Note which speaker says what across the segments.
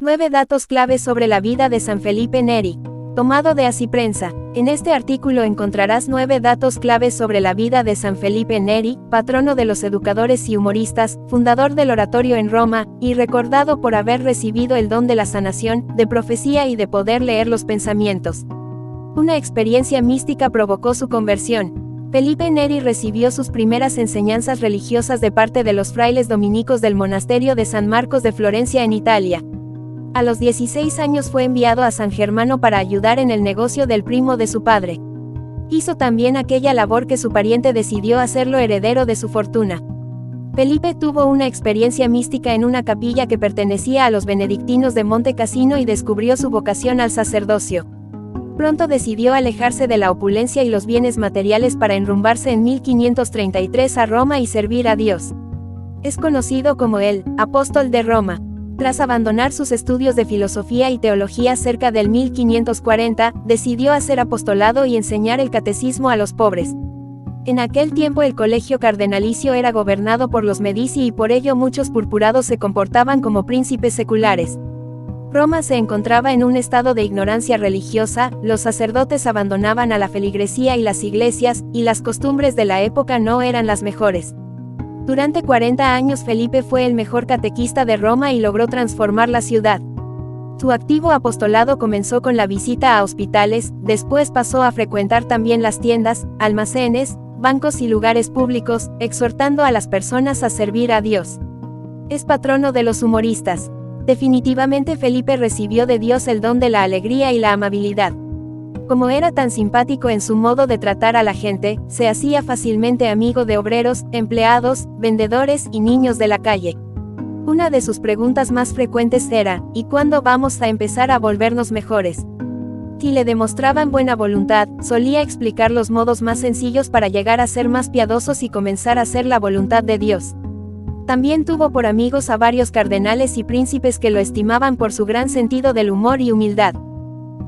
Speaker 1: 9 datos claves sobre la vida de San Felipe Neri. Tomado de Así Prensa. En este artículo encontrarás 9 datos claves sobre la vida de San Felipe Neri, patrono de los educadores y humoristas, fundador del oratorio en Roma, y recordado por haber recibido el don de la sanación, de profecía y de poder leer los pensamientos. Una experiencia mística provocó su conversión. Felipe Neri recibió sus primeras enseñanzas religiosas de parte de los frailes dominicos del monasterio de San Marcos de Florencia en Italia. A los 16 años fue enviado a San Germano para ayudar en el negocio del primo de su padre. Hizo también aquella labor que su pariente decidió hacerlo heredero de su fortuna. Felipe tuvo una experiencia mística en una capilla que pertenecía a los benedictinos de Monte Cassino y descubrió su vocación al sacerdocio. Pronto decidió alejarse de la opulencia y los bienes materiales para enrumbarse en 1533 a Roma y servir a Dios. Es conocido como el apóstol de Roma. Tras abandonar sus estudios de filosofía y teología cerca del 1540, decidió hacer apostolado y enseñar el catecismo a los pobres. En aquel tiempo el colegio cardenalicio era gobernado por los Medici y por ello muchos purpurados se comportaban como príncipes seculares. Roma se encontraba en un estado de ignorancia religiosa, los sacerdotes abandonaban a la feligresía y las iglesias, y las costumbres de la época no eran las mejores. Durante 40 años Felipe fue el mejor catequista de Roma y logró transformar la ciudad. Su activo apostolado comenzó con la visita a hospitales, después pasó a frecuentar también las tiendas, almacenes, bancos y lugares públicos, exhortando a las personas a servir a Dios. Es patrono de los humoristas. Definitivamente Felipe recibió de Dios el don de la alegría y la amabilidad. Como era tan simpático en su modo de tratar a la gente, se hacía fácilmente amigo de obreros, empleados, vendedores y niños de la calle. Una de sus preguntas más frecuentes era, ¿y cuándo vamos a empezar a volvernos mejores? Si le demostraban buena voluntad, solía explicar los modos más sencillos para llegar a ser más piadosos y comenzar a hacer la voluntad de Dios. También tuvo por amigos a varios cardenales y príncipes que lo estimaban por su gran sentido del humor y humildad.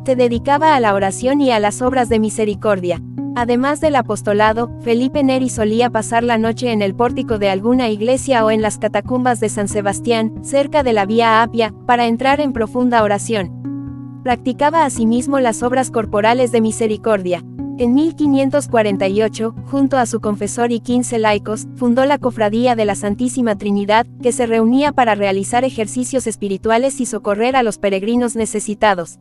Speaker 1: Se dedicaba a la oración y a las obras de misericordia. Además del apostolado, Felipe Neri solía pasar la noche en el pórtico de alguna iglesia o en las catacumbas de San Sebastián, cerca de la Vía Apia, para entrar en profunda oración. Practicaba asimismo las obras corporales de misericordia. En 1548, junto a su confesor y 15 laicos, fundó la Cofradía de la Santísima Trinidad, que se reunía para realizar ejercicios espirituales y socorrer a los peregrinos necesitados.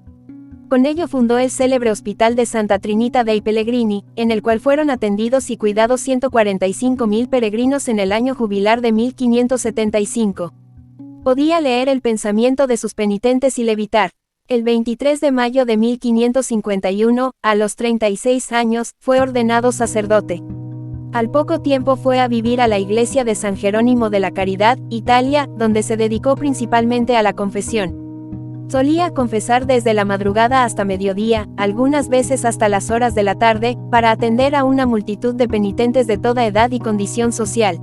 Speaker 1: Con ello fundó el célebre Hospital de Santa Trinita dei Pellegrini, en el cual fueron atendidos y cuidados 145.000 peregrinos en el año jubilar de 1575. Podía leer el pensamiento de sus penitentes y levitar. El 23 de mayo de 1551, a los 36 años, fue ordenado sacerdote. Al poco tiempo fue a vivir a la iglesia de San Jerónimo de la Caridad, Italia, donde se dedicó principalmente a la confesión. Solía confesar desde la madrugada hasta mediodía, algunas veces hasta las horas de la tarde, para atender a una multitud de penitentes de toda edad y condición social.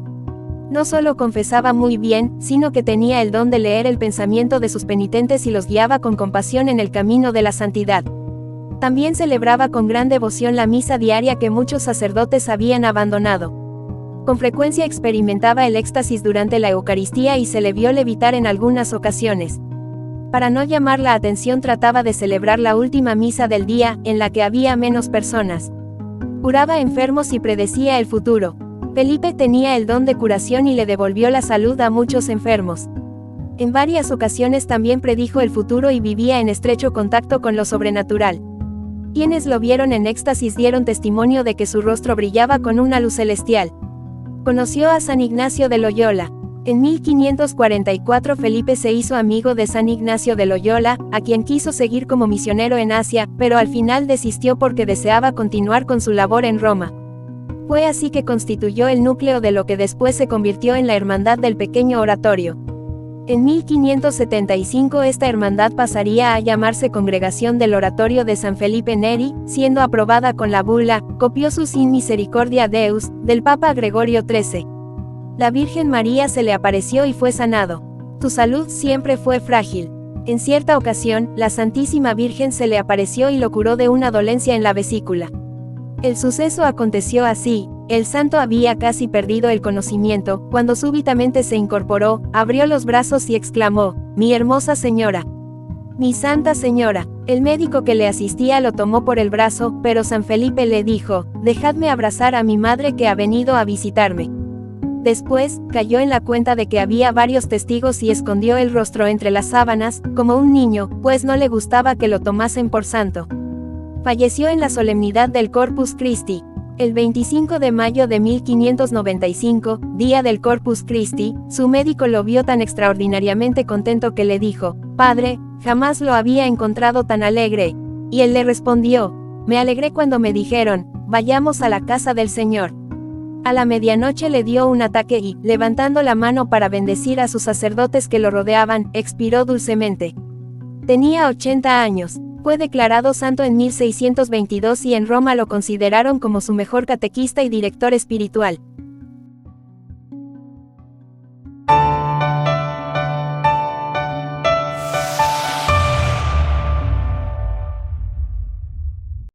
Speaker 1: No solo confesaba muy bien, sino que tenía el don de leer el pensamiento de sus penitentes y los guiaba con compasión en el camino de la santidad. También celebraba con gran devoción la misa diaria que muchos sacerdotes habían abandonado. Con frecuencia experimentaba el éxtasis durante la Eucaristía y se le vio levitar en algunas ocasiones. Para no llamar la atención trataba de celebrar la última misa del día, en la que había menos personas. Curaba enfermos y predecía el futuro. Felipe tenía el don de curación y le devolvió la salud a muchos enfermos. En varias ocasiones también predijo el futuro y vivía en estrecho contacto con lo sobrenatural. Quienes lo vieron en éxtasis dieron testimonio de que su rostro brillaba con una luz celestial. Conoció a San Ignacio de Loyola. En 1544 Felipe se hizo amigo de San Ignacio de Loyola, a quien quiso seguir como misionero en Asia, pero al final desistió porque deseaba continuar con su labor en Roma. Fue así que constituyó el núcleo de lo que después se convirtió en la Hermandad del Pequeño Oratorio. En 1575 esta hermandad pasaría a llamarse Congregación del Oratorio de San Felipe Neri, siendo aprobada con la bula Copiosus in Misericordia Deus, del Papa Gregorio XIII. La Virgen María se le apareció y fue sanado. Su salud siempre fue frágil. En cierta ocasión, la Santísima Virgen se le apareció y lo curó de una dolencia en la vesícula. El suceso aconteció así: el santo había casi perdido el conocimiento, cuando súbitamente se incorporó, abrió los brazos y exclamó: «Mi hermosa señora». Mi Santa Señora. El médico que le asistía lo tomó por el brazo, pero San Felipe le dijo, dejadme abrazar a mi madre que ha venido a visitarme. Después, cayó en la cuenta de que había varios testigos y escondió el rostro entre las sábanas, como un niño, pues no le gustaba que lo tomasen por santo. Falleció en la solemnidad del Corpus Christi. El 25 de mayo de 1595, día del Corpus Christi, su médico lo vio tan extraordinariamente contento que le dijo, Padre, jamás lo había encontrado tan alegre. Y él le respondió, me alegré cuando me dijeron, vayamos a la casa del Señor. A la medianoche le dio un ataque y, levantando la mano para bendecir a sus sacerdotes que lo rodeaban, expiró dulcemente. Tenía 80 años. Fue declarado santo en 1622 y en Roma lo consideraron como su mejor catequista y director espiritual.